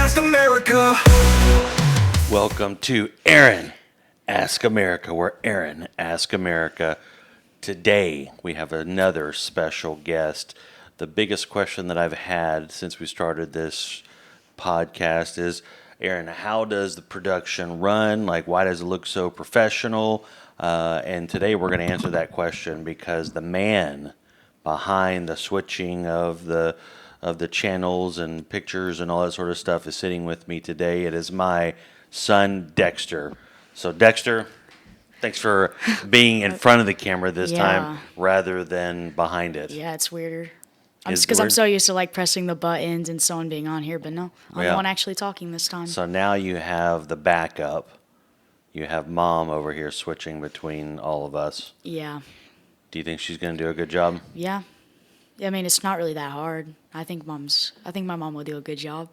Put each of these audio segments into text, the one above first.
Ask America. Welcome to Aaron Ask America, where Aaron Ask America. Today we have another special guest. The biggest question that I've had since we started this podcast is, Aaron, how does the production run? Like, why does it look so professional? And today we're going to answer that question because the man behind the switching of the channels and pictures and all that sort of stuff is sitting with me today. It is my son, Dexter. So, Dexter, thanks for being in front of the camera this time rather than behind it. Yeah, it's weirder. Because I'm so used to like pressing the buttons and someone being on here, but no, I'm the one actually talking this time. So now you have the backup. You have Mom over here switching between all of us. Yeah. Do you think she's going to do a good job? Yeah. I mean, it's not really that hard. I think my mom will do a good job.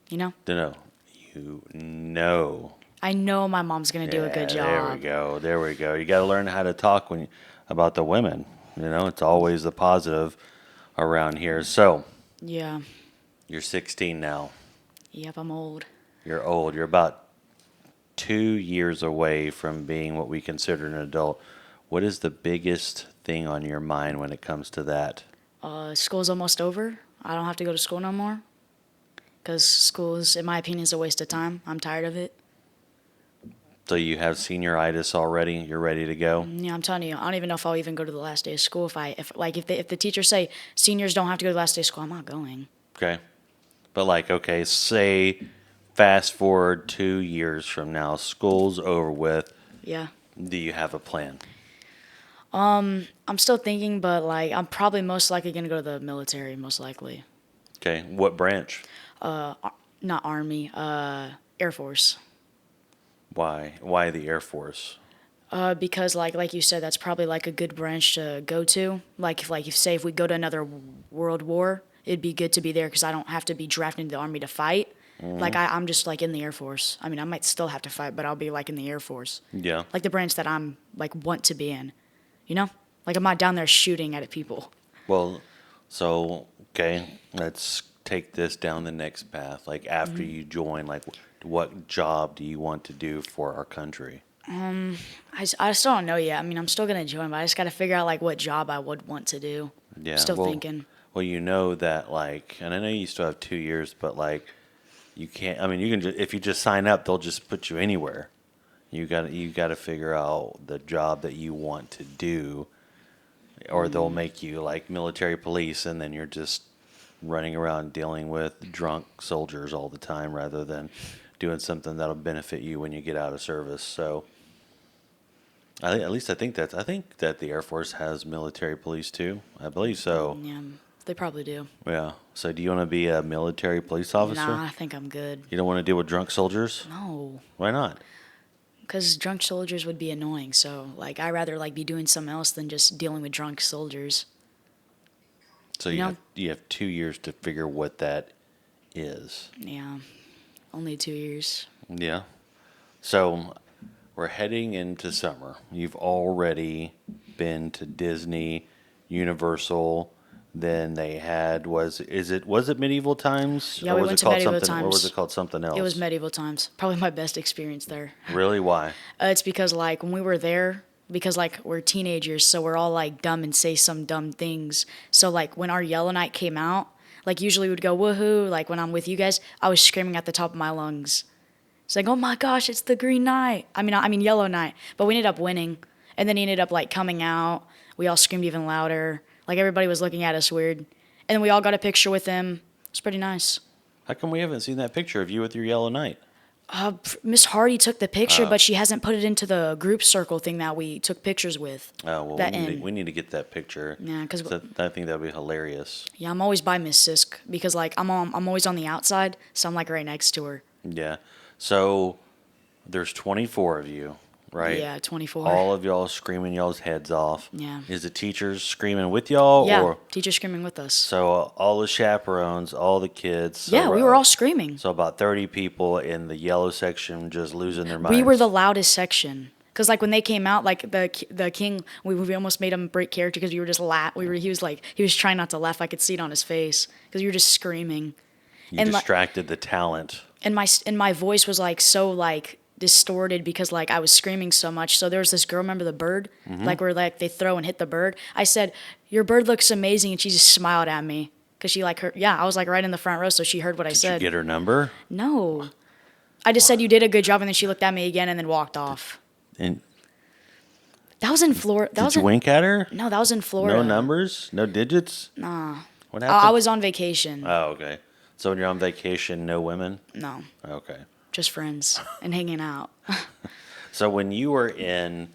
You know? No. You know. I know my mom's going to do a good job. There we go. You got to learn how to talk about the women. You know, it's always the positive around here. So. Yeah. You're 16 now. Yep, I'm old. You're old. You're about 2 years away from being what we consider an adult. What is the biggest thing on your mind when it comes to that? School's almost over. I don't have to go to school no more. Because school is, in my opinion, is a waste of time. I'm tired of it. So you have senioritis already? You're ready to go? Yeah, I'm telling you, I don't even know if I'll even go to the last day of school. If the teachers say seniors don't have to go to the last day of school, I'm not going. Okay. But say fast forward 2 years from now, school's over with. Yeah. Do you have a plan? I'm still thinking, but I'm probably most likely going to go to the military, most likely. Okay. What branch? Not Army, Air Force. Why? Why the Air Force? Because like you said, that's probably a good branch to go to. If we go to another world war, it'd be good to be there because I don't have to be drafted into the Army to fight. Mm-hmm. I'm just in the Air Force. I mean, I might still have to fight, but I'll be in the Air Force. Yeah. The branch that I'm want to be in. You know? I'm not down there shooting at people. Well, okay, let's take this down the next path. After you join, what job do you want to do for our country? I still don't know yet. I mean, I'm still going to join, but I just got to figure out, what job I would want to do. Yeah. Still thinking. Well, you know that, and I know you still have 2 years, but, you can't, I mean, you can just, if you just sign up, they'll just put you anywhere. You got to figure out the job that you want to do, or they'll make you military police, and then you're just running around dealing with drunk soldiers all the time rather than doing something that'll benefit you when you get out of service. So, I think that the Air Force has military police too. I believe so. Yeah, they probably do. Yeah. So, do you want to be a military police officer? Nah, I think I'm good. You don't want to deal with drunk soldiers? No. Why not? Because drunk soldiers would be annoying. So, I'd rather be doing something else than just dealing with drunk soldiers. So you have 2 years to figure what that is. Yeah, only 2 years. Yeah. So we're heading into summer. You've already been to Disney, Universal. Then they had was it Medieval Times? Yeah, we went to Medieval Times. Or was it called something else? It was Medieval Times. Probably my best experience there. Really? Why? It's because when we were there. Because we're teenagers, so we're all dumb and say some dumb things. So when our Yellow Knight came out, usually we'd go woohoo. When I'm with you guys, I was screaming at the top of my lungs. It's oh my gosh, it's the Green Knight. I mean Yellow Knight. But we ended up winning, and then he ended up coming out. We all screamed even louder. Everybody was looking at us weird, and then we all got a picture with him. It's pretty nice. How come we haven't seen that picture of you with your Yellow Knight? Miss Hardy took the picture, but she hasn't put it into the group circle thing that we took pictures with. Oh, well, we need to get that picture. Yeah, because I think that would be hilarious. Yeah, I'm always by Miss Sisk because I'm always on the outside, so I'm right next to her. Yeah, so there's 24 of you, right? Yeah, 24. All of y'all screaming y'all's heads off. Yeah. Is the teachers screaming with y'all? Yeah, or? teachers screaming with us. So all the chaperones, all the kids. So yeah, we were all screaming. So about 30 people in the yellow section just losing their minds. We were the loudest section. Because when they came out, the king, we almost made him break character because we were just he was trying not to laugh. I could see it on his face because we were just screaming. You And, distracted the talent. and my voice was like so like distorted because like I was screaming so much. So there was this girl, remember the bird? Like where like they throw and hit the bird. I said, "Your bird looks amazing," and she just smiled at me because she like heard. Yeah, I was like right in the front row, so she heard what I Did said. you get her number? No, I just said you did a good job, and then she looked at me again and then walked off. And That was in Florida. That did was you wink at her? No, that was in Florida. No numbers? No digits? Nah. What happened? I was on vacation. Oh, okay. So when you're on vacation, no women? No, Okay. just friends and hanging out. So when you were in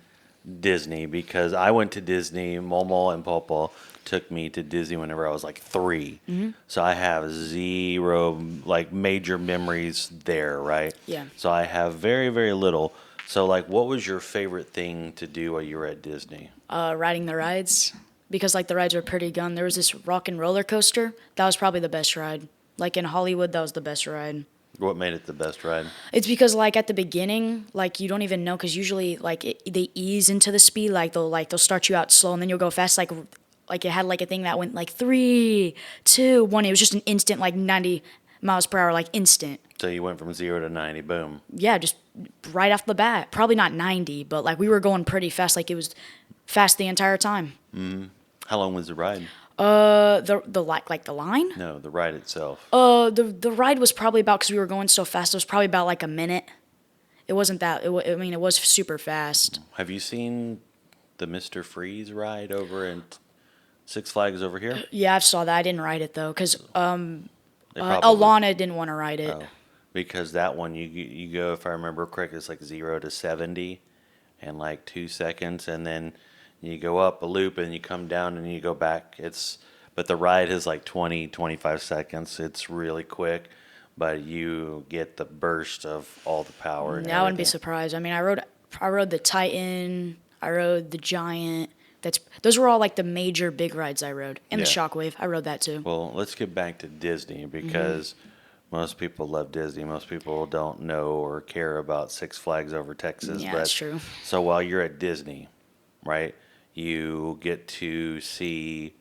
Disney, because I went to Disney, Momo and Popo took me to Disney whenever I was like 3. So I have zero like major memories there, right? Yeah. So I have very, very little. So like what was your favorite thing to do while you were at Disney? Riding the rides because like the rides were pretty good. There was this rock and roller coaster. That was probably the best ride. Like in Hollywood, that was the best ride. What made it the best ride? It's because like at the beginning, like you don't even know because usually like they ease into the speed. Like they'll start you out slow and then you'll go fast. Like it had like a thing that went like 3, 2, 1. It was just an instant like 90 miles per hour, like instant. So you went from 0 to 90, boom. Yeah, just right off the bat. Probably not 90, but like we were going pretty fast. Like it was fast the entire time. How long was the ride? Like the line. No, the ride itself. The ride was probably about because we were going so fast. It was probably about like a minute. It wasn't that. I mean, it was super fast. Have you seen the Mr. Freeze ride over in Six Flags over here? Yeah, I saw that. I didn't ride it though because They probably- Alana didn't want to ride it. Oh, because that one you go, if I remember correctly, it's like 0 to 70 in like 2 seconds, and then you go up a loop and you come down and you go back. But the ride is like 20, 25 seconds. It's really quick, but you get the burst of all the power. And I wouldn't be everything. surprised. I mean, I rode the Titan. I rode the Giant. Those were all like the major big rides I rode, and the Yeah. Shockwave. I rode that too. Well, let's get back to Disney because most people love Disney. Most people don't know or care about Six Flags over Texas. Yeah, but, that's true. So while you're at Disney, right, you get to see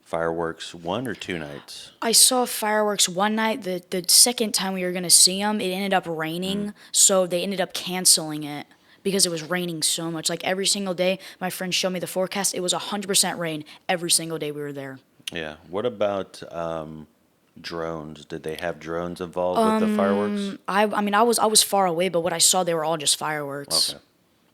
fireworks 1 or 2 nights. I saw fireworks one night. The second time we were gonna see them, it ended up raining, so they ended up canceling it because it was raining so much. Like every single day, my friends showed me the forecast. It was 100% rain every single day we were there. Yeah. What about drones? Did they have drones involved with the fireworks? I mean, I was far away, but what I saw, they were all just fireworks. Okay.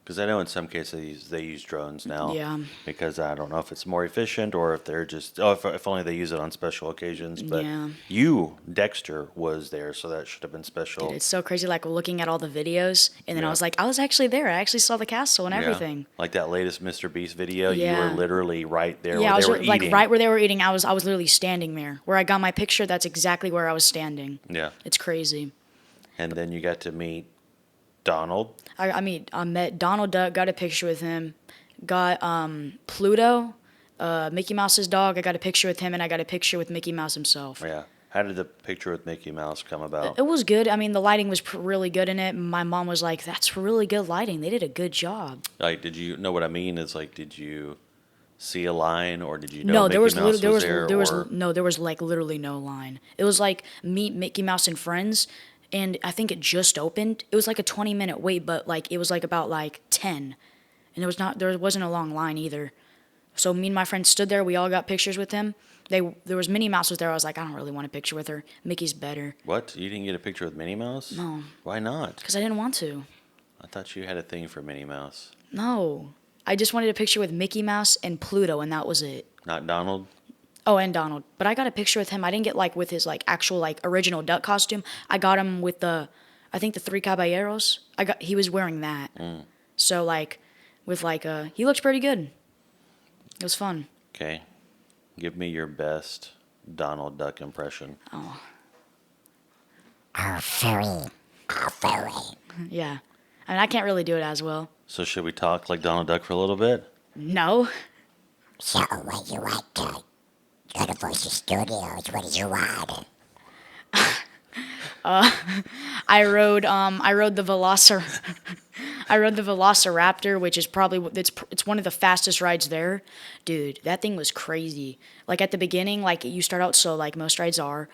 Because I know in some cases they use drones now. Yeah. Because I don't know if it's more efficient or if they're just if only they use it on special occasions. But Yeah. you, Dexter, was there, so that should have been special. It's so crazy, like looking at all the videos, and then I Yeah. was like, I was actually there. I actually saw the castle and Yeah. everything. Like that latest Mr. Beast video, you Yeah. were literally right there Yeah, I where was they were like eating. right where they were eating. I was literally standing there where I got my picture. That's exactly where I was standing. Yeah. It's crazy. And then you got to meet Donald. I met Donald Duck, got a picture with him. Got Pluto, Mickey Mouse's dog. I got a picture with him, and I got a picture with Mickey Mouse himself. Yeah. How did the picture with Mickey Mouse come about? It was good. I mean, the lighting was really good in it. My mom was like, "That's really good lighting. They did a good job." Like, did you know what I mean? Is like, did you see a line, or did you know No, Mickey there was Mouse there was there? there was or- no there was like literally no line. It was like meet Mickey Mouse and friends, and I think it just opened. It was like a 20-minute wait, but like it was like about like 10, and there wasn't a long line either. So me and my friend stood there. We all got pictures with him. There was Minnie Mouse was there. I was like, I don't really want a picture with her. Mickey's better What? You didn't get a picture with Minnie Mouse? No. Why not? because I didn't want to. I thought you had a thing for Minnie Mouse. No, I just wanted a picture with Mickey Mouse and Pluto, and that was it. Not Donald? Oh, and Donald. But I got a picture with him. I didn't get like with his like actual like original duck costume. I got him with I think the Three Caballeros. He was wearing that. So like with like he looks pretty good. It was fun. Okay. Give me your best Donald Duck impression. Oh, furry. Oh, furry. Yeah. I mean, I can't really do it as well. So should we talk like Donald Duck for a little bit? No. So, when you want to go to Voices Studios, what did you want? I rode the I rode the Velociraptor, which is probably it's one of the fastest rides there. Dude, that thing was crazy. Like at the beginning, like you start out slow like most rides are,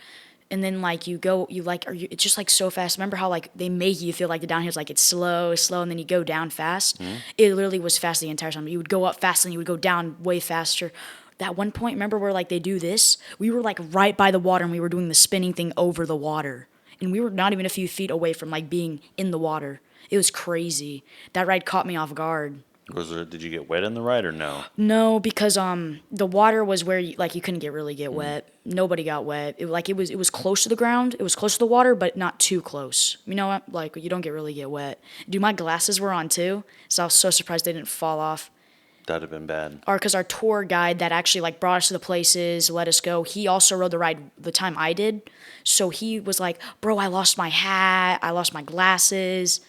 and then like you go, it's just like so fast. Remember how like they make you feel like the downhill's like it's slow, slow, and then you go down fast. It literally was fast the entire time. You would go up fast and you would go down way faster. That one point, remember where like they do this? We were like right by the water and we were doing the spinning thing over the water, and we were not even a few feet away from like being in the water. It was crazy. That ride caught me off guard. Did you get wet in the ride or no? No, because the water was where you couldn't really get wet. Nobody got wet. It was close to the ground. It was close to the water, but not too close. You know what? Like you don't really get wet. Dude, my glasses were on too, so I was so surprised they didn't fall off. That'd have been bad. Or because our tour guide that actually like brought us to the places, let us go, he also rode the ride the time I did. So he was like, "Bro, I lost my hat. I lost my glasses."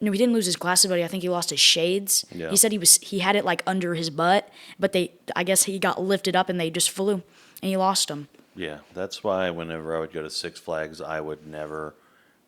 No, he didn't lose his glasses, but I think he lost his shades. Yeah. He said he had it like under his butt, but I guess he got lifted up and they just flew, and he lost them. Yeah, that's why whenever I would go to Six Flags, I would never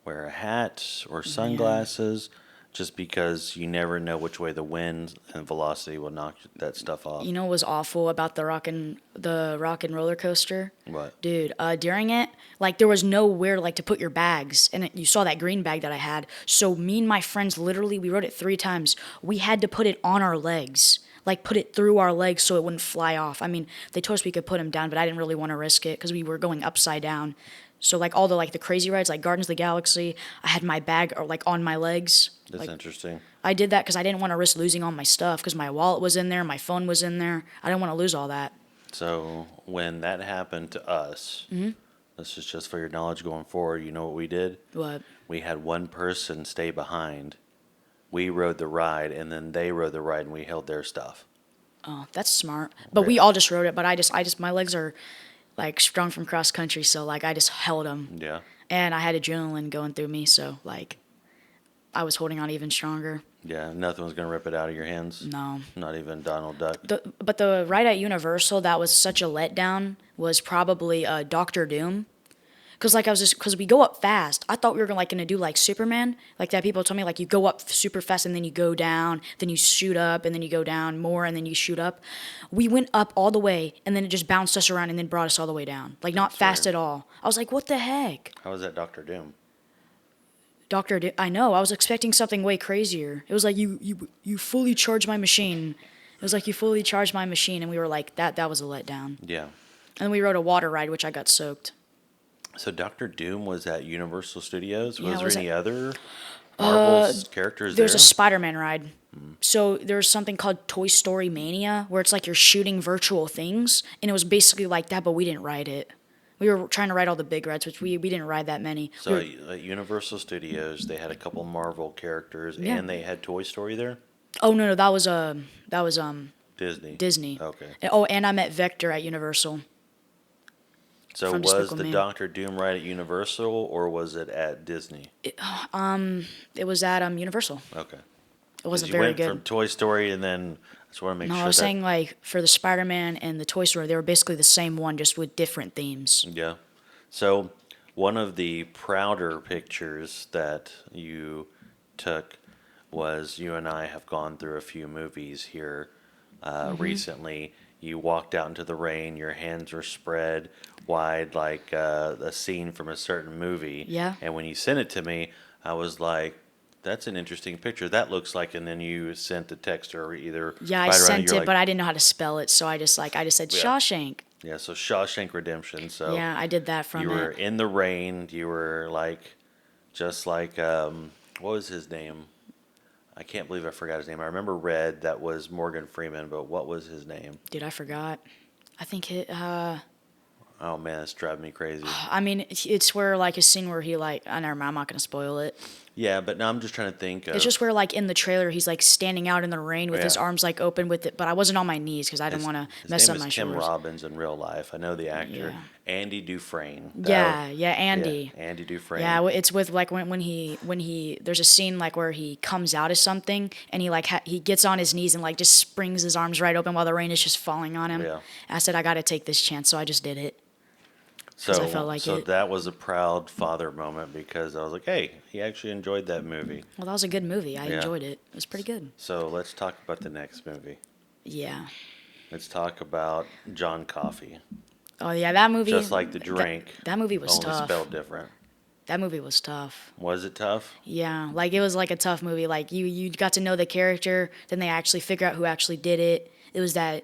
wear a hat or sunglasses, just because you never know which way the wind and velocity will knock that stuff off. You know what was awful about the rock and roller coaster? What? Dude, during it, like there was nowhere like to put your bags, and you saw that green bag that I had. So me and my friends literally, we rode it 3 times. We had to put it on our legs, like put it through our legs so it wouldn't fly off. I mean, they told us we could put them down, but I didn't really want to risk it because we were going upside down. So like all the crazy rides, like Guardians of the Galaxy, I had my bag or like on my legs. That's interesting. I did that because I didn't want to risk losing all my stuff because my wallet was in there, my phone was in there. I didn't want to lose all that. So when that happened to us, this is just for your knowledge going forward, you know what we did? What? We had one person stay behind. We rode the ride, and then they rode the ride, and we held their stuff. Oh, that's smart. But we all just rode it. But I just my legs are like strong from cross country, so like I just held them. Yeah. And I had adrenaline going through me, so like I was holding on even stronger. Yeah, nothing was going to rip it out of your hands. No. Not even Donald Duck. But the ride at Universal that was such a letdown was probably Doctor Doom. Because we go up fast. I thought we were going to do like Superman. Like that people told me like you go up super fast and then you go down, then you shoot up and then you go down more and then you shoot up. We went up all the way and then it just bounced us around and then brought us all the way down. Like not fast at all. I was like, what the heck? How was that Doctor Doom? I know. I was expecting something way crazier. It was like you fully charged my machine. It was like you fully charged my machine, and we were like that was a letdown. Yeah. And then we rode a water ride, which I got soaked. So Doctor Doom was at Universal Studios. Yeah, Was there any other Marvel characters there? There's a Spider-Man ride. So there's something called Toy Story Mania, where it's like you're shooting virtual things, and it was basically like that, but we didn't ride it. We were trying to ride all the big rides, which we didn't ride that many. So at Universal Studios, they had a couple Marvel characters, and they had Toy Story there. Oh no, that was Disney. Disney. Okay. Oh, and I met Vector at Universal. So from was Despicable the Me. Doctor Doom ride at Universal, or was it at Disney? It was at Universal. Okay. It wasn't You very went good. from Toy Story, and then I just want to make No, sure I was that. saying like for the Spider-Man and the Toy Story, they were basically the same one, just with different themes. Yeah. So one of the prouder pictures that you took was you and I have gone through a few movies here recently. You walked out into the rain, your hands were spread wide like a scene from a certain movie. Yeah. And when you sent it to me, I was like, that's an interesting picture. That looks like, and then you sent the text or either. Yeah, I right around, sent you're it, like, but I didn't know how to spell it, so I just said Shawshank. Yeah, so Shawshank Redemption. So Yeah, I did that from you were it. in the rain. You were like, just like, what was his name? I can't believe I forgot his name. I remember Red. That was Morgan Freeman, but what was his name? Dude, I forgot. I think it. Oh man, it's driving me crazy. I mean, it's where like a scene where he like. I never mind. I'm not gonna spoil it. Yeah, but now I'm just trying to think. It's just where like in the trailer he's like standing out in the rain with his Yeah. arms like open with it, but I wasn't on my knees because I didn't want to His mess name up is my Tim shoulders. Robbins in real life. I know the actor. Yeah. Andy Dufresne. Yeah, Andy. Yeah, Andy Dufresne. Yeah, it's with like when he there's a scene like where he comes out of something and he like he gets on his knees and like just springs his arms right open while the rain is just falling on him. Yeah. I said I got to take this chance, so I just did it. So, 'Cause I felt like so it. that was a proud father moment because I was like, hey, he actually enjoyed that movie. Well, that was a good movie. I Yeah. enjoyed it. It was pretty good. So let's talk about the next movie. Yeah. Let's talk about John Coffey. Oh yeah, that movie. Just like the drink, That movie was only tough. spelled different. That movie was tough. Was it tough? Yeah, like it was like a tough movie. Like you got to know the character, then they actually figure out who actually did it. It was that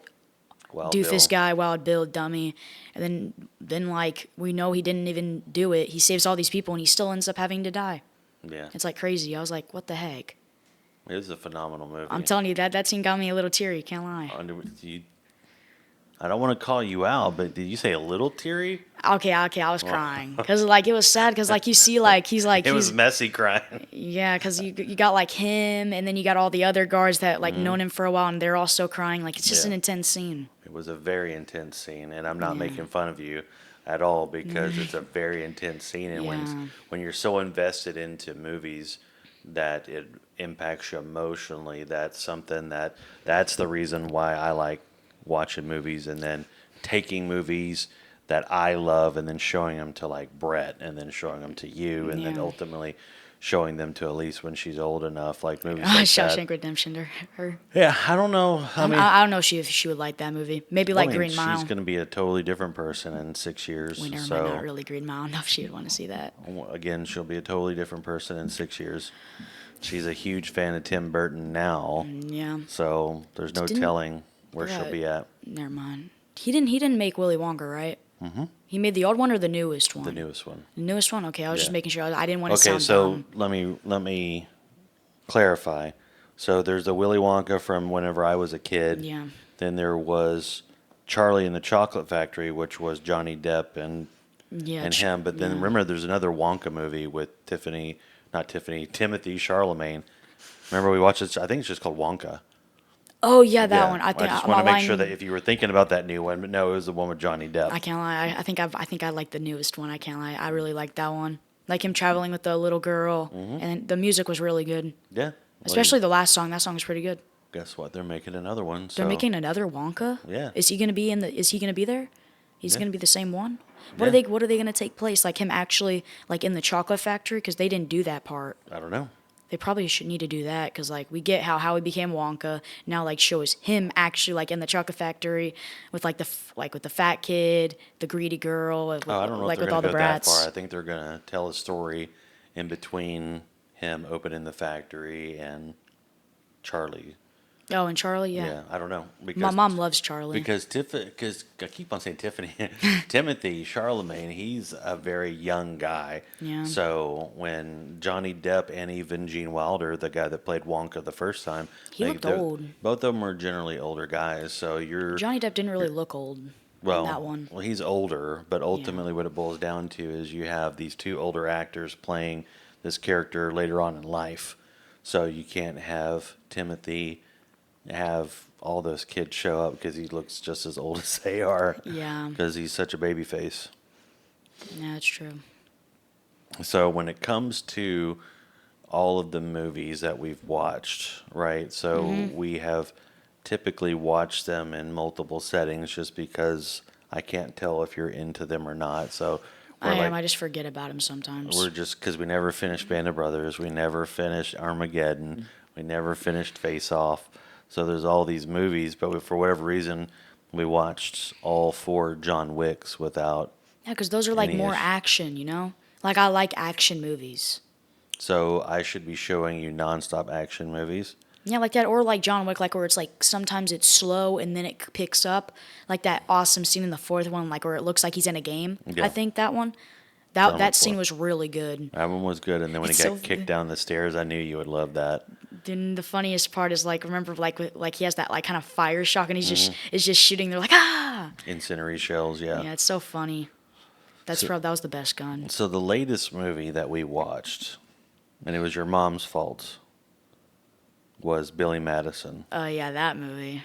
Wild doofus Bill. guy, Wild Bill, dummy, and then like we know he didn't even do it. He saves all these people, and he still ends up having to die. Yeah, It's like crazy. I was like, what the heck? it was a phenomenal movie. I'm telling you that scene got me a little teary. Can't lie. I don't want to call you out, but did you say a little teary? Okay, I was crying because like it was sad because like you see like he's like It he's was messy crying. yeah because you got like him and then you got all the other guards that like known him for a while and they're all still crying like it's just Yeah. an intense scene. It was a very intense scene, and I'm not Yeah. making fun of you at all because it's a very intense scene, and Yeah. when you're so invested into movies that it impacts you emotionally, that's that's the reason why I like watching movies and then taking movies that I love and then showing them to like Brett and then showing them to you and then Yeah. ultimately showing them to Elise when she's old enough, like movies like Shawshank that. Redemption to her. Yeah, I don't know. I mean, I don't know if she would like that movie. Maybe well, like I mean, Green Mile. she's going to be a totally different person in 6 years. We never so mind, not really Green Mile enough. She would want to see that. again, she'll be a totally different person in 6 years. She's a huge fan of Tim Burton now, Yeah. so there's no Didn't- telling where she'll Yeah. be at. Never mind. He didn't make Willy Wonka, right? Mm-hmm. He made the old one or the newest one? The newest one. The newest one. Okay, I was just Yeah. making sure. I didn't want to Okay, sound so dumb. let me clarify. So there's the Willy Wonka from whenever I was a kid. Yeah. Then there was Charlie and the Chocolate Factory, which was Johnny Depp and Yeah. him. But then yeah. remember, there's another Wonka movie with Timothy Chalamet. Remember we watched it? I think it's just called Wonka. Oh yeah, that Yeah, one. I think just I'm want to not make sure lying. that if you were thinking about that new one, but no, it was the one with Johnny Depp. I can't lie. I think I like the newest one. I can't lie. I really like that one. Like him traveling with the little girl, and the music was really good. Yeah. Well, Especially the last song. That song was pretty good. guess what? They're making another one. They're So making another Wonka. Yeah. Is he gonna be in the? Is he gonna be there? He's Yeah. gonna be the same one. Yeah. What are they gonna take place? Like him actually like in the chocolate factory? Because they didn't do that part. I don't know. They probably should need to do that because like we get how he became Wonka. Now like show us him actually like in the chocolate factory with like with the fat kid, the greedy girl, with, Oh, I don't know like if they're with all going to the go that brats. far. I think they're going to tell a story in between him opening the factory and Charlie. Oh, and Charlie, Yeah, yeah. I don't know because My mom loves Charlie. because I keep on saying Tiffany, Timothy Charlemagne, he's a very young guy. Yeah. So when Johnny Depp and even Gene Wilder, the guy that played Wonka the first time, He looked old. Both of them are generally older guys. So you're Johnny Depp didn't really look old in that one. Well, he's older, but ultimately what it boils down to is you have these two older actors playing this character later on in life. So you can't have Timothy have all those kids show up because he looks just as old as they are. Yeah. Because he's such a baby face. Yeah, that's true. So when it comes to all of the movies that we've watched, right? So we have typically watched them in multiple settings just because I can't tell if you're into them or not. So I we're am. I just forget about him sometimes. we're just because we never finished Band of Brothers, we never finished Armageddon, we never finished Face Off. So there's all these movies, but for whatever reason, we watched all four John Wicks without. Yeah, because those are like Any more ish. action, you know? Like I like action movies. So I should be showing you nonstop action movies. Yeah, like that, or like John Wick, like where it's like sometimes it's slow and then it picks up, like that awesome scene in the fourth one, like where it looks like he's in a game. Yeah. I think that one, John Wick that scene 4. was really good. That one was good, and then when It's he got so kicked good. down the stairs, I knew you would love that. Then the funniest part is like remember like he has that like kind of fire shock and he's just Mm-hmm. is just shooting. They're like Incendiary shells, yeah. yeah, it's so funny. That was the best gun. So the latest movie that we watched, and it was your mom's fault, was Billy Madison. Oh yeah, that movie.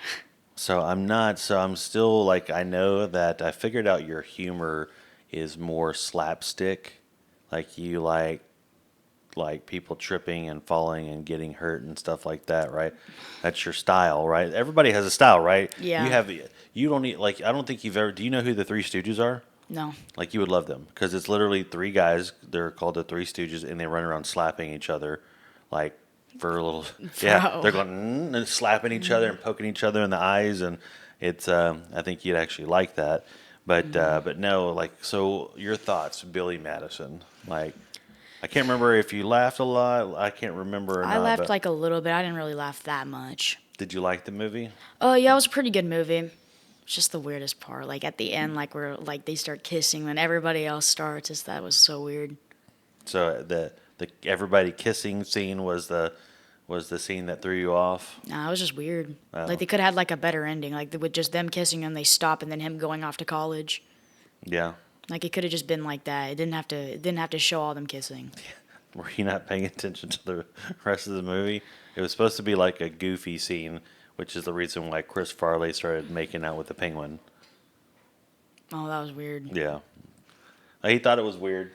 So I'm still like, I know that I figured out your humor is more slapstick. Like you like people tripping and falling and getting hurt and stuff like that, right? That's your style, right? Everybody has a style, right? Yeah. You don't need, like, I don't think you've ever, do you know who the Three Stooges are? No. Like you would love them because it's literally three guys. They're called the Three Stooges, and they run around slapping each other, like for a little. Yeah, Bro. they're going and slapping each other and poking each other in the eyes, and it's. I think you'd actually like that, But no, like, so your thoughts, Billy Madison. Like, I can't remember if you laughed a lot. I can't remember or I not. laughed But like a little bit. I didn't really laugh that much. did you like the movie? Oh yeah, it was a pretty good movie. It's just the weirdest part, like at the end, like where like they start kissing when everybody else starts. That was so weird. So the everybody kissing scene was the scene that threw you off. Nah, it was just weird. Oh, Like they could have had like a better ending, like with just them kissing and they stop, and then him going off to college. yeah. Like it could have just been like that. It didn't have to. It didn't have to show all them kissing. Were you not paying attention to the rest of the movie? It was supposed to be like a goofy scene, which is the reason why Chris Farley started making out with the penguin. Oh, that was weird. Yeah. He thought it was weird.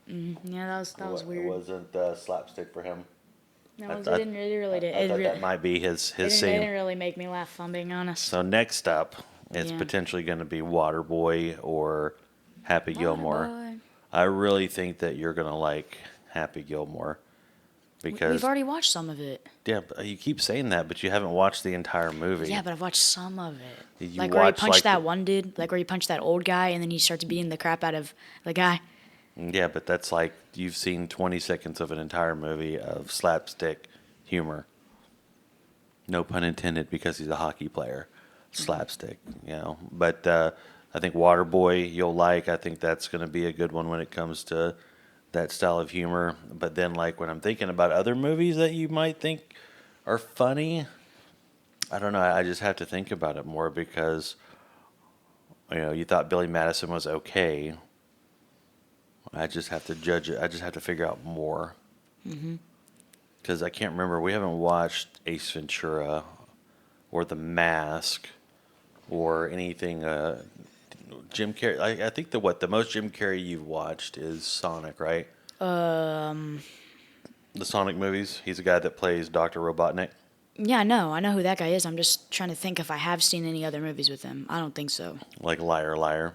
Yeah, that was It weird. wasn't slapstick for him. No, I it thought- didn't really. I thought that might be his It didn't scene. really make me laugh. If I'm being honest. So next up, it's Yeah. potentially going to be Waterboy or Happy Gilmore. Waterboy. I really think that you're going to like Happy Gilmore because We've already watched some of it. yeah, but you keep saying that, but you haven't watched the entire movie. Yeah, but I've watched some of it. You Like where he watched, punched like, that the- one dude, like where he punched that old guy, and then he starts beating the crap out of the guy. Yeah, but that's like you've seen 20 seconds of an entire movie of slapstick humor. No pun intended, because he's a hockey player. Slapstick, you know. But I think Waterboy you'll like. I think that's going to be a good one when it comes to that style of humor. But then, like, when I'm thinking about other movies that you might think are funny, I don't know. I just have to think about it more because, you know, you thought Billy Madison was okay. I just have to judge it. I just have to figure out more. Because I can't remember. We haven't watched Ace Ventura or The Mask or anything. Jim Carrey. I think the most Jim Carrey you've watched is Sonic, right? The Sonic movies. He's the guy that plays Dr. Robotnik. Yeah, I know who that guy is. I'm just trying to think if I have seen any other movies with him. I don't think so. Like Liar Liar.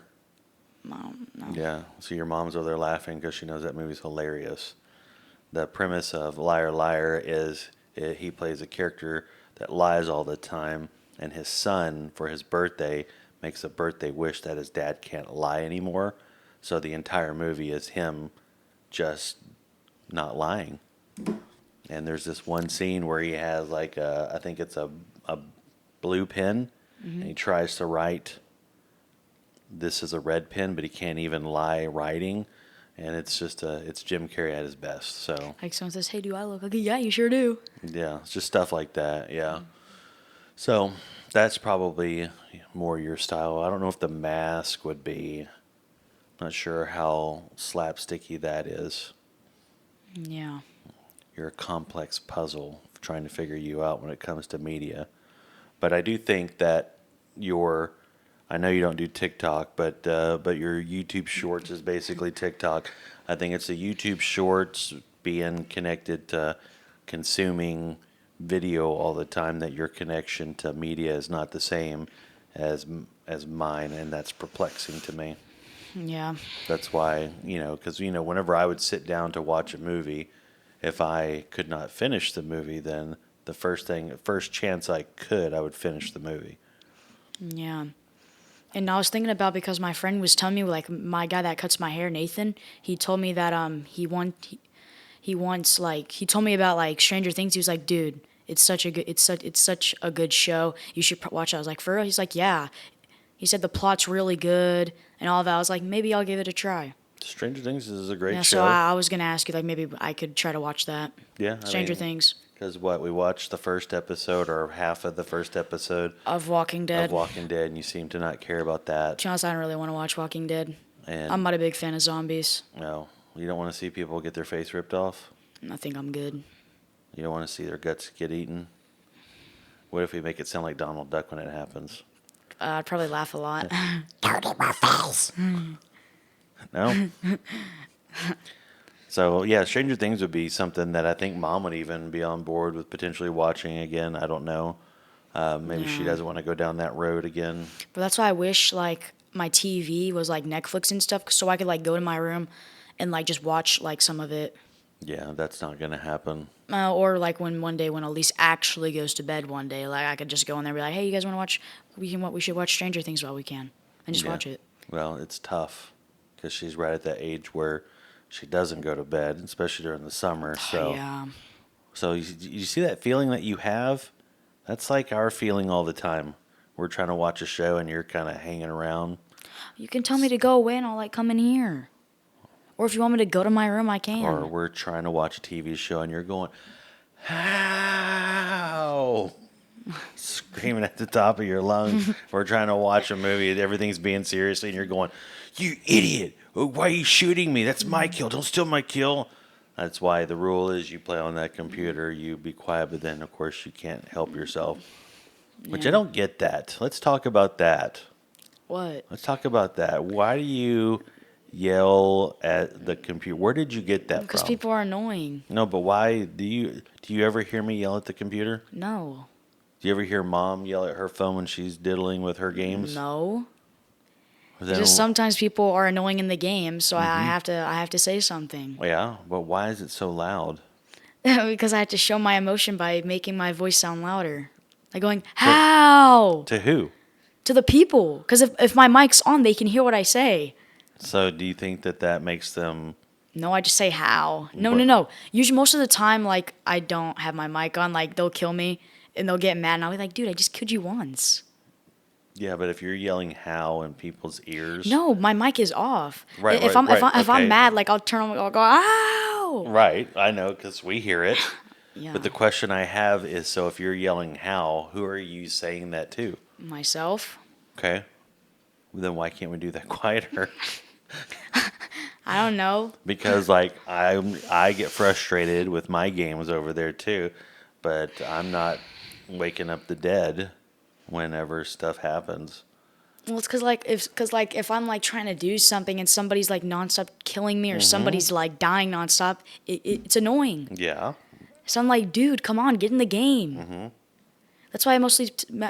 No. Yeah. So your mom's over there laughing because she knows that movie's hilarious. The premise of Liar Liar is he plays a character that lies all the time, and his son, for his birthday, makes a birthday wish that his dad can't lie anymore. So the entire movie is him just not lying. And there's this one scene where he has like I think it's a blue pen, and he tries to write, "This is a red pen," but he can't even lie writing. And it's just it's Jim Carrey at his best. So Like someone says, "Hey, do I look like?" Yeah, you sure do. yeah, it's just stuff like that. Yeah. So that's probably more your style. I don't know if The Mask would be. Not sure how slapsticky that is. Yeah. You're a complex puzzle trying to figure you out when it comes to media. But I do think that I know you don't do TikTok, but your YouTube Shorts is basically TikTok. I think it's the YouTube Shorts being connected to consuming video all the time that your connection to media is not the same as mine, and that's perplexing to me. Yeah. That's why, because, whenever I would sit down to watch a movie, if I could not finish the movie, then the first chance I would finish the movie. Yeah. And I was thinking about, because my friend was telling me, like, my guy that cuts my hair, Nathan, he told me that he wants like, he told me about like Stranger Things. He was like, dude, it's such a good show. You should watch it. I was like, for real? He's like, yeah. He said the plot's really good and all that. I was like, maybe I'll give it a try. Stranger Things is a great Yeah, show. so I was gonna ask you, like, maybe I could try to watch that. Yeah, Stranger Things. Because we watched the first episode or half of the first episode Of Walking Dead. of Walking Dead, and you seem to not care about that. To be honest, I don't really want to watch Walking Dead. And I'm not a big fan of zombies. no, you don't want to see people get their face ripped off. I think I'm good. You don't want to see their guts get eaten. What if we make it sound like Donald Duck when it happens? I'd probably laugh a lot. Don't eat my face. No. So yeah, Stranger Things would be something that I think Mom would even be on board with potentially watching again. I don't know. Maybe she doesn't want to go down that road again. But that's why I wish, like, my TV was like Netflix and stuff, so I could like go to my room and like just watch like some of it. Yeah, that's not going to happen. Or like when one day when Elise actually goes to bed one day, like I could just go in there and be like, hey, you guys want to watch? We should watch Stranger Things while we can, and just Yeah. watch it. Well, it's tough because she's right at that age where she doesn't go to bed, especially during the summer. So, Yeah. so you see that feeling that you have? That's like our feeling all the time. We're trying to watch a show and you're kind of hanging around, You can tell me to go away and I'll like come in here. Or if you want me to go to my room, I or can. we're trying to watch a TV show and you're going, how? Screaming at the top of your lungs. We're trying to watch a movie. Everything's being serious, and you're going, "You idiot! Why are you shooting me? That's my kill. Don't steal my kill." That's why the rule is you play on that computer, you be quiet, but then of course you can't help yourself. Which I Yeah. don't get that. Let's talk about that. What? Let's talk about that. Why do you yell at the computer? Where did you get that Because from? people are annoying. No, but why do you ever hear me yell at the computer? No. Do you ever hear mom yell at her phone when she's diddling with her games? No. Then, Just sometimes people are annoying in the game, so I have to say something. yeah, but why is it so loud? Because I have to show my emotion by making my voice sound louder. Like going, how? To who? To the people. Because if my mic's on, they can hear what I say. So do you think that that makes them? No, I just say how. No, But- no, no. Usually, most of the time, like, I don't have my mic on. Like, they'll kill me and they'll get mad. And I'll be like, dude, I just killed you once. Yeah, but if you're yelling "how" in people's ears, No, my mic is off. Right, If right, I'm if, right, I, if okay. I'm mad, like I'll turn on, I'll go, ow. right? I know because we hear it. Yeah. But the question I have is, so if you're yelling "how," who are you saying that to? Myself. Okay, then why can't we do that quieter? I don't know. Because like I get frustrated with my games over there too, but I'm not waking up the dead whenever stuff happens. Well, it's because if I'm like trying to do something and somebody's like nonstop killing me or somebody's like dying nonstop, it's annoying. Yeah. So I'm like, dude, come on, get in the game. That's why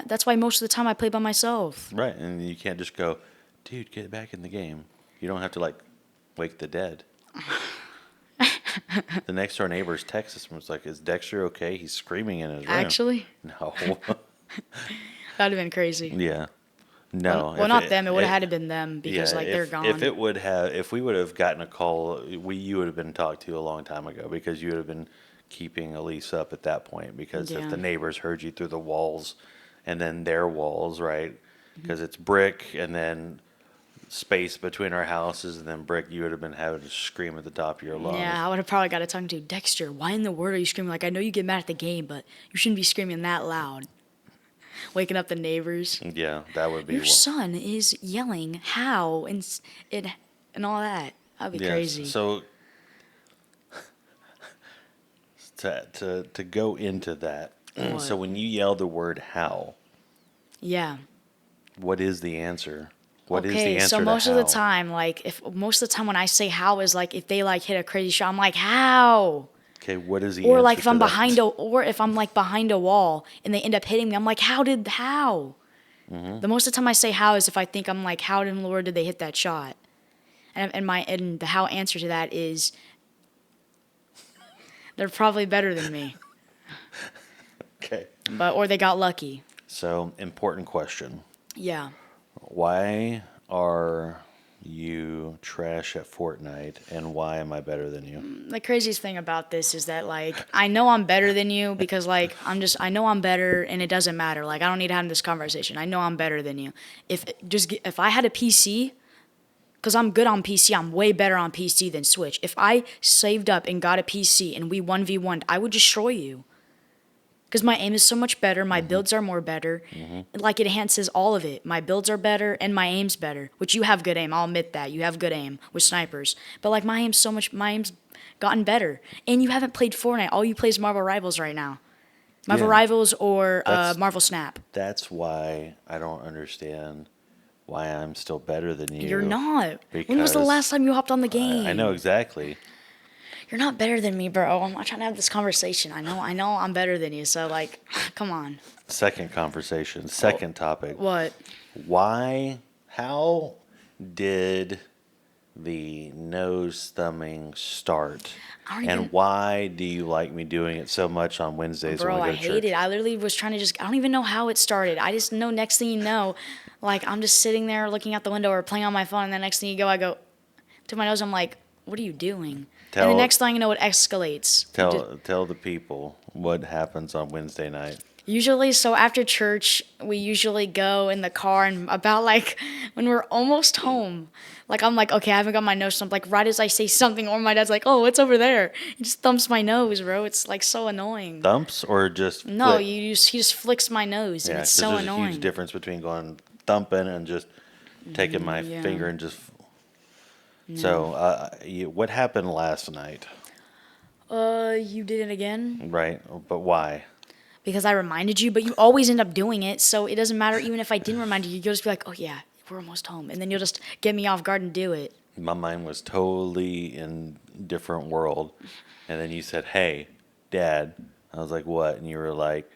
that's why most of the time I play by myself. Right. And you can't just go, dude, get back in the game. You don't have to like wake the dead. The next door neighbor's text us and was like, is Dexter okay? He's screaming in his room. Actually, No. that'd have been crazy. Yeah. No. Well, if not them. It would have had to been them because yeah, like they're gone. If we would have gotten a call, you would have been talked to a long time ago because you would have been keeping Elise up at that point because if Yeah. the neighbors heard you through the walls and then their walls, right? Because it's brick and then space between our houses and then brick, you would have been having to scream at the top of your lungs. Yeah, I would have probably got to talking to Dexter. Why in the world are you screaming? Like, I know you get mad at the game, but you shouldn't be screaming that loud. Waking up the neighbors. Yeah, that would be Your son is yelling how and all that. That'd be yeah, crazy. So to go into that, so What? when you yell the word how, Yeah. what is the answer? What is Okay, the answer so to most of the how? time, most of the time when I say how is like if they like hit a crazy shot, I'm like how. Okay, what is the Or answer like if to I'm that? if I'm like behind a wall and they end up hitting me, I'm like how? Mm-hmm. The most of the time I say how is if I think I'm like how in the Lord did they hit that shot, and the how answer to that is they're probably better than me, Okay, or they got lucky. so important question. Yeah. Why are you trash at Fortnite and why am I better than you? The craziest thing about this is that like I know I'm better than you because like I know I'm better and it doesn't matter. Like I don't need to have this conversation. I know I'm better than you. If I had a PC, because I'm good on PC, I'm way better on PC than Switch. If I saved up and got a PC and we 1v1'd, I would destroy you. Because my aim is so much better, my builds are more better. Like it enhances all of it. My builds are better and my aim's better. Which you have good aim, I'll admit that. You have good aim with snipers. But like my aim's gotten better. And you haven't played Fortnite. All you play is Marvel Rivals right now. Marvel Yeah. Rivals or That's- Marvel Snap. That's why I don't understand why I'm still better than you. You're not. When was the Because last time you hopped on the game? I know exactly. You're not better than me, bro. I'm not trying to have this conversation. I know I'm better than you. So like, come on. Second conversation, second topic. What? How did the nose thumbing start? I don't And even- why do you like me doing it so much on Wednesdays Bro, when we I go to church? hate it. I literally was trying to I don't even know how it started. I just know next thing you know, Like, I'm just sitting there looking out the window or playing on my phone, and the next thing you go, I go to my nose. I'm like, what are you doing? And the next thing you know, it escalates. Tell the people what happens on Wednesday night. Usually, so after church, we usually go in the car, and about like when we're almost home, like I'm like, okay, I haven't got my nose thumped. Like right as I say something, or my dad's like, oh, what's over there? He just thumps my nose, bro. It's like so annoying. Thumps or just No, flick? he just flicks my nose, and Yeah, it's 'cause so there's annoying. a huge difference between going thumping and just taking my yeah. finger and just. So, what happened last night? You did it again Right, but why? because I reminded you, but you always end up doing it, so it doesn't matter. Even if I didn't remind you, you'll just be like, oh yeah, we're almost home, and then you'll just get me off guard and do it. My mind was totally in different world, and then you said, "Hey, Dad." I was like, "What?" And you were like,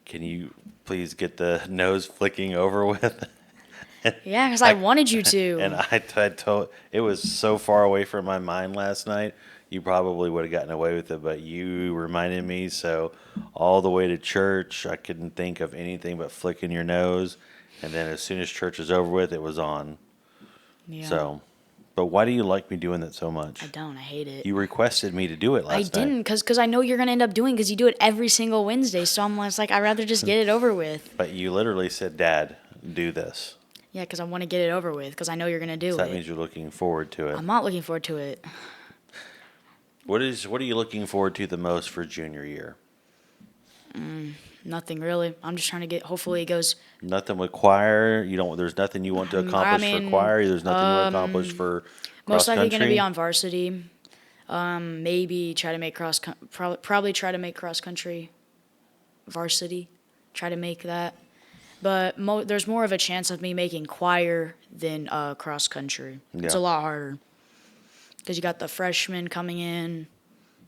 "Can you please get the nose flicking over with?" Yeah, because I wanted you And to. I told it was so far away from my mind last night. You probably would have gotten away with it, but you reminded me. So all the way to church, I couldn't think of anything but flicking your nose. And then as soon as church was over with, it was on. Yeah. So, but why do you like me doing that so much? I don't. I hate it. You requested me to do it I last didn't, night. because I know you're gonna end up doing because you do it every single Wednesday. So I'm just like, I'd rather just get it over with. But you literally said, "Dad, do this." Yeah, because I want to get it over with because I know you're gonna do So that it. means you're looking forward to it. I'm not looking forward to it. What are you looking forward to the most for junior year? Nothing really. I'm just trying to get. Hopefully it goes. Nothing with choir. You don't. There's nothing you want to accomplish for mean, choir. There's nothing you want to accomplish for Most cross likely gonna country. be on varsity. Maybe try to make probably try to make cross country. Varsity, try to make that. But there's more of a chance of me making choir than cross country. It's a Yeah. lot harder because you got the freshmen coming in,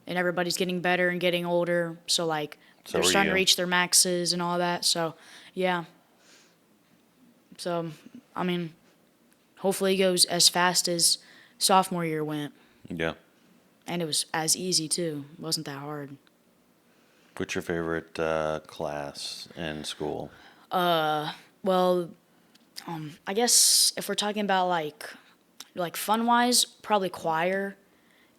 and everybody's getting better and getting older. So like So they're are starting you. to reach their maxes and all that. So yeah. So I mean, hopefully it goes as fast as sophomore year went, Yeah. and it was as easy too. It wasn't that hard. What's your favorite class in school? Well, I guess if we're talking about like fun wise, probably choir.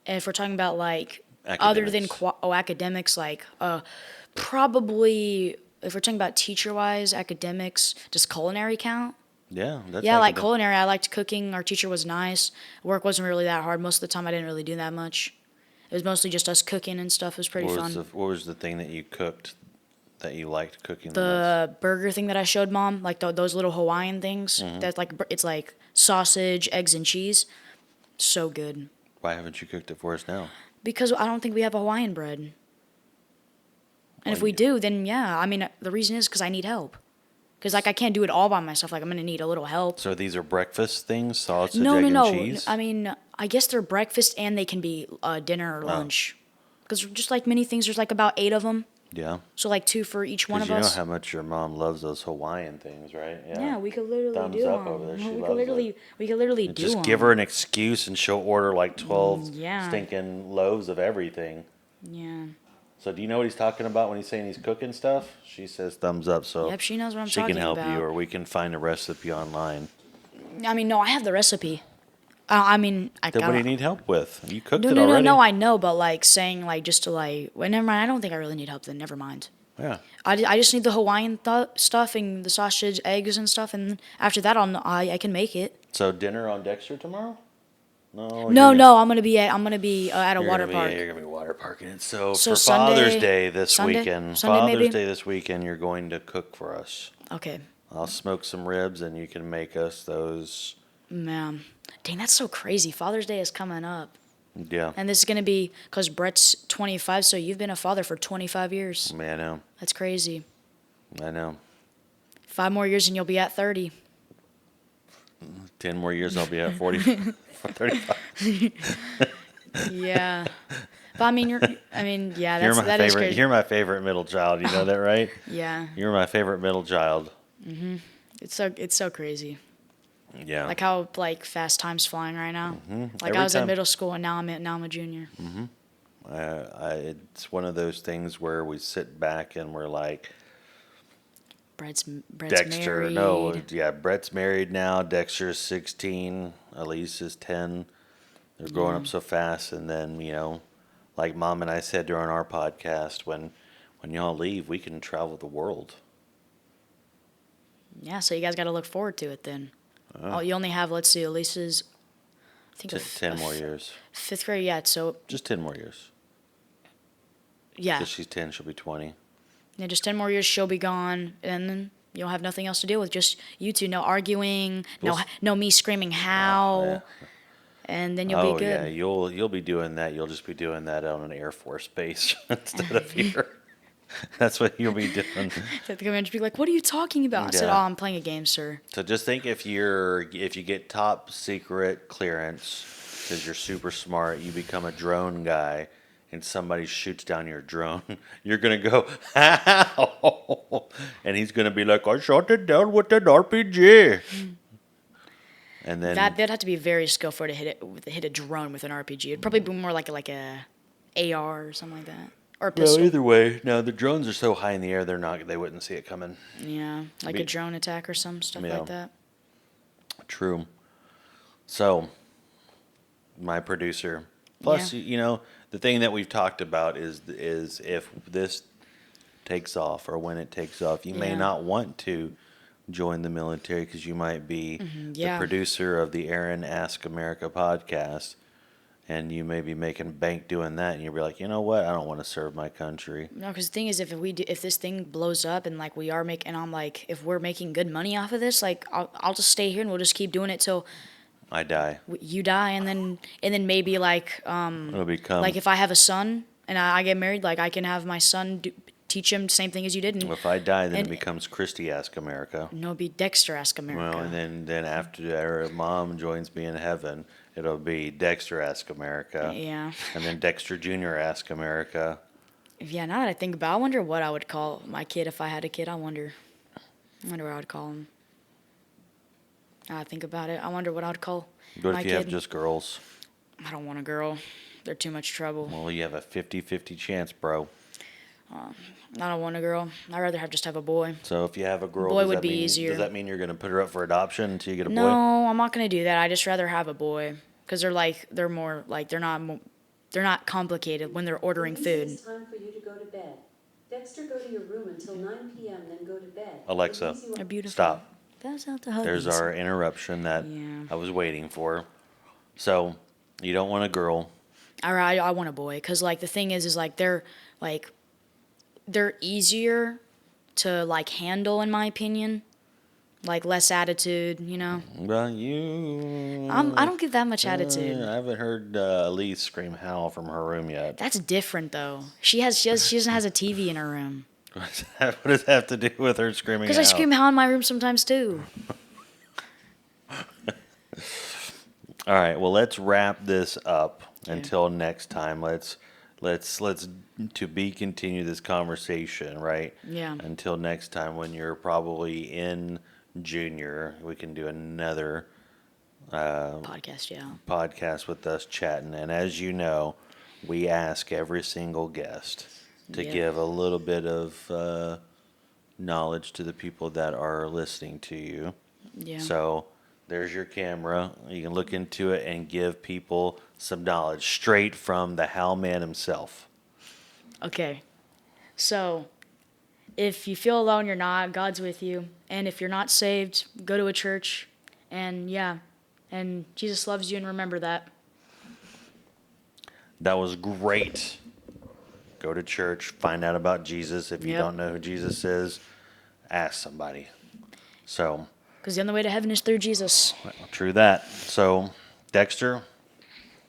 And if we're talking about like other than Academics. academics, like probably if we're talking about teacher wise, academics, does culinary count? Yeah, that's Yeah, like academic. culinary. I liked cooking. Our teacher was nice. Work wasn't really that hard. Most of the time, I didn't really do that much. It was mostly just us cooking and stuff. It was pretty fun. What was the thing that you cooked that you liked cooking the The burger thing that I showed mom, like those little Hawaiian things. Mm-hmm. That's like it's like sausage, eggs, and cheese. So good. most? Why haven't you cooked it for us now? Because I don't think we have Hawaiian bread. And if we do, then yeah. I mean, the reason is because I need help. Because like I can't do it all by myself. Like I'm gonna need a little help. So these are breakfast things, sausage, No, egg, no, and no. cheese? I mean, I guess they're breakfast and they can be dinner or lunch. Because just like many things, there's like about 8 of them. Yeah. So like 2 for each one Because of you know us. how much your mom loves those Hawaiian things, right? Yeah, we could literally Thumbs do up them. over there. She We loves could literally, it. we could literally do Just them. give her an excuse and she'll order like 12 yeah. stinking loaves of everything. Yeah. So do you know what he's talking about when he's saying he's cooking stuff? She says thumbs up, so Yep, she knows what I'm she can talking help about. you, or we can find a recipe online. I mean, no, I have the recipe. I mean, I Then what do you got. need help with? You cooked No, it no, no, already. no. I know, but like saying like just to like, well, never mind. I don't think I really need help. Then never mind. Yeah. I just need the Hawaiian stuff and the sausage, eggs and stuff, and after that, I can make it. So dinner on Dexter tomorrow? No. No, I'm gonna be at a You're water gonna park. Be, you're gonna be water parking it. So, So for Father's Sunday- Day this Sunday? weekend, Sunday Father's maybe? Day this weekend, you're going to cook for us. Okay, I'll smoke some ribs, and you can make us those. man. Dang, that's so crazy. Father's Day is coming up, Yeah. and this is gonna be because Brett's 25, so you've been a father for 25 years. Man, I know. That's crazy. I know. 5 more years and you'll be at 30. 10 more years, I'll be at 40, 35. Yeah. But I mean, yeah, You're that's my that is favorite. crazy. You're my favorite middle child. You know that, right? Yeah, You're my favorite middle child. it's so crazy. Yeah. Like how like fast time's flying right now. Like Every I was time. in middle school and now I'm a junior. It's one of those things where we sit back and we're like, Brett's Dexter, married. no, yeah, Brett's married now. Dexter's 16. Elise is 10. They're growing up so fast. And then, like Mom and I said during our podcast, when y'all leave, we can travel the world. Yeah, so you guys got to look forward to it then. Oh, you only have, let's see, Elisa's, I think, 10 more years. fifth grade. Yeah, so Just 10 more years. yeah, Because she's 10, she'll be 20. yeah, just 10 more years, she'll be gone, and then you'll have nothing else to deal with. Just you two, no arguing, no me screaming how, yeah. and then you'll Oh, be yeah, good. you'll be doing that. You'll just be doing that on an Air Force base instead of here. That's what you'll be doing. The commander be like, "What are you talking about?" I said, "Oh, Yeah. I'm playing a game, sir." So just think if you get top secret clearance because you're super smart, you become a drone guy, and somebody shoots down your drone, you're gonna go how? And he's gonna be like, "I shot it down with an RPG." And then That'd have to be very skillful to hit a drone with an RPG. It'd probably be more like a AR or something like that, or a well, pistol. either way, no, the drones are so high in the air, they wouldn't see it coming. Yeah, like a drone attack or some stuff Yeah. like that. True. So, my producer. Plus, Yeah. the thing that we've talked about is if this takes off or when it takes off, you may Yeah. not want to join the military because you might be yeah. the producer of the Aaron Ask America podcast, and you may be making bank doing that, and you'll be like, you know what? I don't want to serve my country. No, because the thing is, if this thing blows up and like we are making, and I'm like, if we're making good money off of this, like I'll just stay here and we'll just keep doing it till I die. you die, and then maybe It'll become like if I have a son and I get married, like I can have my son teach him the same thing as you did, and if I die, then it and- becomes Christy Ask America. no, it'd be Dexter Ask America. Well, and then after Mom joins me in heaven, it'll be Dexter Ask America. Yeah. And then Dexter Jr. Ask America. Yeah, now that I think about it, I wonder what I would call my kid if I had a kid. I wonder what I would call him. Now I think about it, I wonder what I would call What my if you kid. have just girls? I don't want a girl. They're too much trouble. Well, you have a 50-50 chance, bro. I don't want a girl. I'd rather just have a boy. So if you have a girl, Boy does would that be mean, easier. Does that mean you're going to put her up for adoption until you get a boy? No, I'm not gonna do that. I just rather have a boy because they're more like they're not complicated when they're ordering food. It's time for you to go to bed. Dexter, go to your room until 9 p.m., then go to bed. Alexa, Elise, you are- They're beautiful. Stop. That's not the huggies. There's our interruption that Yeah. I was waiting for. So you don't want a girl. I want a boy because like the thing is like they're easier to like handle in my opinion, like less attitude. Well, you. I don't give that much attitude. I haven't heard Elise scream howl from her room yet. That's different though. She doesn't has a TV in her room. What does that have to do with her screaming Because I howl? scream howl in my room sometimes too. All right, well, let's wrap this up until next time. Let's to be continue this conversation, right? Yeah. Until next time, when you're probably in junior, we can do another Podcast, yeah. podcast with us chatting. And as you know, we ask every single guest to Yeah. give a little bit of knowledge to the people that are listening to you. Yeah. So there's your camera. You can look into it and give people some knowledge straight from the Hal man himself. Okay. So, if you feel alone, you're not. God's with you. And if you're not saved, go to a church. And yeah. And Jesus loves you, and remember that. That was great. Go to church, find out about Jesus. If you Yep. don't know who Jesus is, ask somebody. So, Because the only way to heaven is through Jesus. true that. So, Dexter,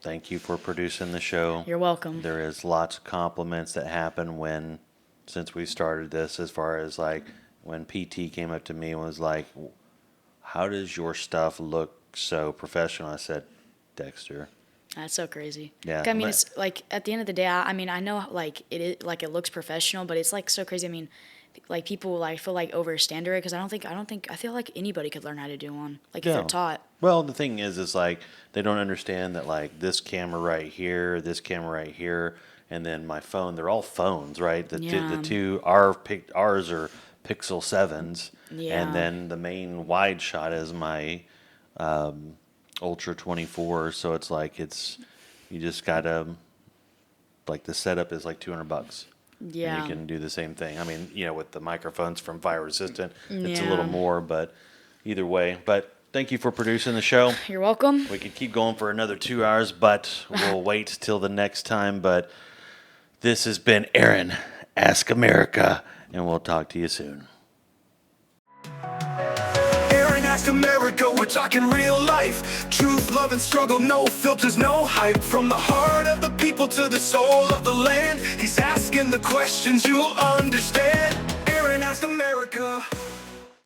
thank you for producing the show. You're welcome. There is lots of compliments that happen since we started this, as far as like when PT came up to me and was like, how does your stuff look so professional? I said, Dexter. That's so crazy. Yeah, Like, I mean, but- it's like at the end of the day, I mean, I know like it looks professional, but it's like so crazy. I mean, like people like feel like overstand it because I feel like anybody could learn how to do one. Like if Yeah. they're taught. Well, the thing is like they don't understand that like this camera right here, this camera right here, and then my phone. They're all phones, right? The Yeah. two ours are Pixel 7s. Yeah. And then the main wide shot is my Ultra 24. So it's like you just gotta, like the setup is like $200. Yeah. And you can do the same thing. I mean, with the microphones from Fire Resistant, it's a Yeah. little more, but either way. But thank you for producing the show. You're welcome. We could keep going for another 2 hours, but we'll wait till the next time. But this has been Aaron, Ask America, and we'll talk to you soon. Aaron Ask America, we're talking real life. Truth, love, and struggle, no filters, no hype. From the heart of the people to the soul of the land, he's asking the questions you'll understand. Aaron Ask America.